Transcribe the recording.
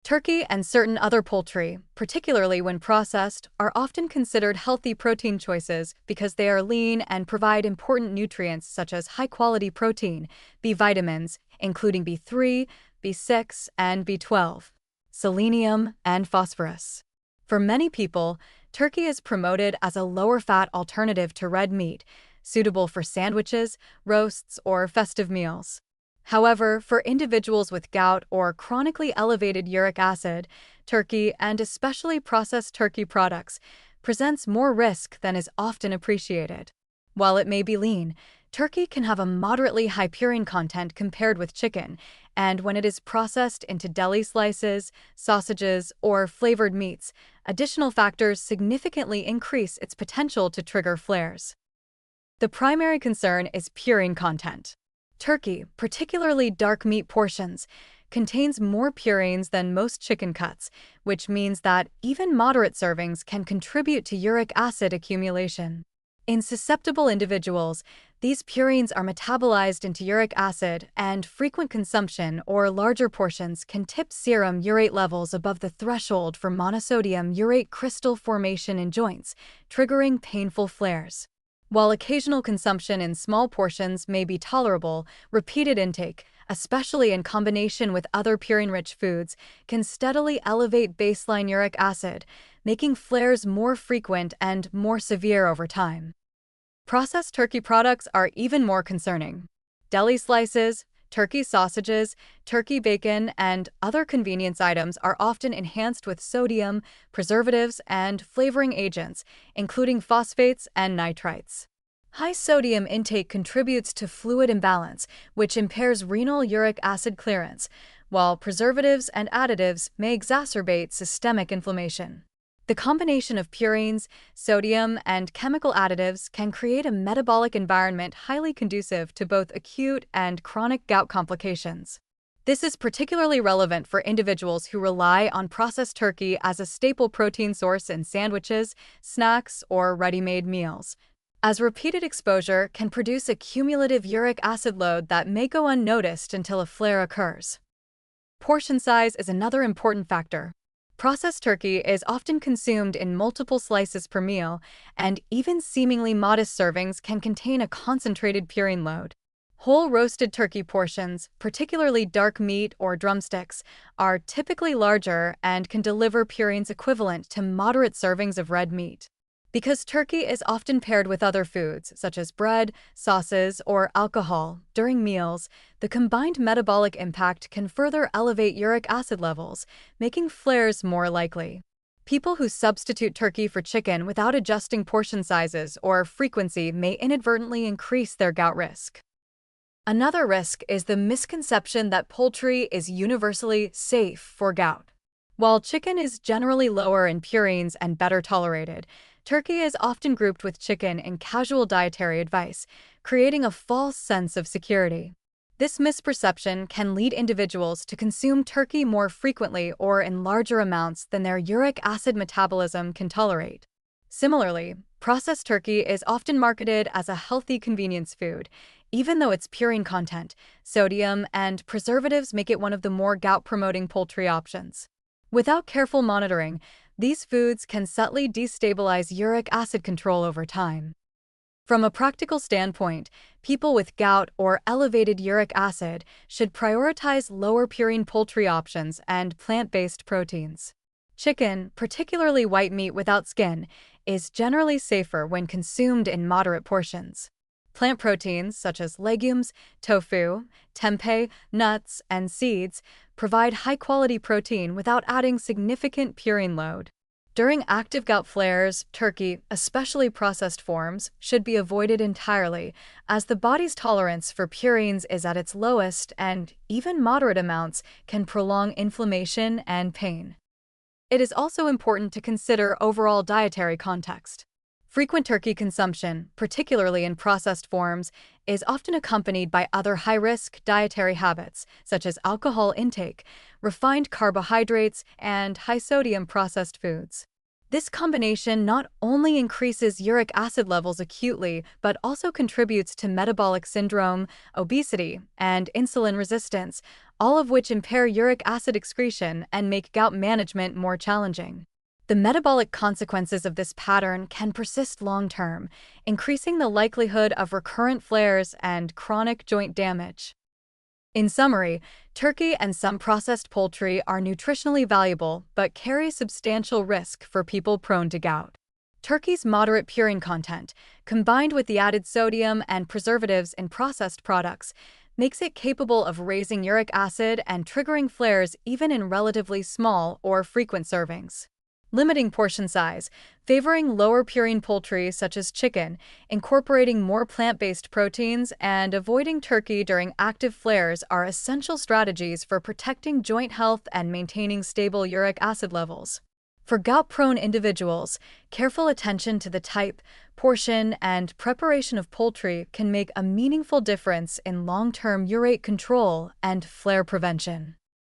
Turkey and certain other poultry, particularly when processed, are often considered healthy protein choices because they are lean and provide important nutrients such as high-quality protein, B vitamins, including B3, B6, and B12, selenium, and phosphorus. For many people, turkey is promoted as a lower-fat alternative to red meat, suitable for sandwiches, roasts, or festive meals. However, for individuals with gout or chronically elevated uric acid, turkey, and especially processed turkey products, presents more risk than is often appreciated. While it may be lean, turkey can have a moderately high purine content compared with chicken, and when it is processed into deli slices, sausages, or flavored meats, additional factors significantly increase its potential to trigger flares. The primary concern is purine content. Turkey, particularly dark meat portions, contains more purines than most chicken cuts, which means that even moderate servings can contribute to uric acid accumulation. In susceptible individuals, these purines are metabolized into uric acid, and frequent consumption or larger portions can tip serum urate levels above the threshold for monosodium urate crystal formation in joints, triggering painful flares. While occasional consumption in small portions may be tolerable, repeated intake, especially in combination with other purine-rich foods, can steadily elevate baseline uric acid, making flares more frequent and more severe over time. Processed turkey products are even more concerning. Deli slices, turkey sausages, turkey bacon, and other convenience items are often enhanced with sodium, preservatives, and flavoring agents, including phosphates and nitrites. High sodium intake contributes to fluid imbalance, which impairs renal uric acid clearance, while preservatives and additives may exacerbate systemic inflammation. The combination of purines, sodium, and chemical additives can create a metabolic environment highly conducive to both acute and chronic gout complications. This is particularly relevant for individuals who rely on processed turkey as a staple protein source in sandwiches, snacks, or ready-made meals, as repeated exposure can produce a cumulative uric acid load that may go unnoticed until a flare occurs. Portion size is another important factor. Processed turkey is often consumed in multiple slices per meal, and even seemingly modest servings can contain a concentrated purine load. Whole roasted turkey portions, particularly dark meat or drumsticks, are typically larger and can deliver purines equivalent to moderate servings of red meat. Because turkey is often paired with other foods, such as bread, sauces, or alcohol, during meals, the combined metabolic impact can further elevate uric acid levels, making flares more likely. People who substitute turkey for chicken without adjusting portion sizes or frequency may inadvertently increase their gout risk. Another risk is the misconception that poultry is universally safe for gout. While chicken is generally lower in purines and better tolerated, turkey is often grouped with chicken in casual dietary advice, creating a false sense of security. This misperception can lead individuals to consume turkey more frequently or in larger amounts than their uric acid metabolism can tolerate. Similarly, processed turkey is often marketed as a healthy convenience food, even though its purine content, sodium, and preservatives make it one of the more gout-promoting poultry options. Without careful monitoring, these foods can subtly destabilize uric acid control over time. From a practical standpoint, people with gout or elevated uric acid should prioritize lower purine poultry options and plant-based proteins. Chicken, particularly white meat without skin, is generally safer when consumed in moderate portions. Plant proteins, such as legumes, tofu, tempeh, nuts, and seeds, provide high-quality protein without adding significant purine load. During active gout flares, turkey, especially processed forms, should be avoided entirely, as the body's tolerance for purines is at its lowest and even moderate amounts can prolong inflammation and pain. It is also important to consider overall dietary context. Frequent turkey consumption, particularly in processed forms, is often accompanied by other high-risk dietary habits, such as alcohol intake, refined carbohydrates, and high-sodium processed foods. This combination not only increases uric acid levels acutely, but also contributes to metabolic syndrome, obesity, and insulin resistance, all of which impair uric acid excretion and make gout management more challenging. The metabolic consequences of this pattern can persist long-term, increasing the likelihood of recurrent flares and chronic joint damage. In summary, turkey and some processed poultry are nutritionally valuable but carry substantial risk for people prone to gout. Turkey's moderate purine content, combined with the added sodium and preservatives in processed products, makes it capable of raising uric acid and triggering flares even in relatively small or frequent servings. Limiting portion size, favoring lower purine poultry such as chicken, incorporating more plant-based proteins, and avoiding turkey during active flares are essential strategies for protecting joint health and maintaining stable uric acid levels. For gout-prone individuals, careful attention to the type, portion, and preparation of poultry can make a meaningful difference in long-term urate control and flare prevention.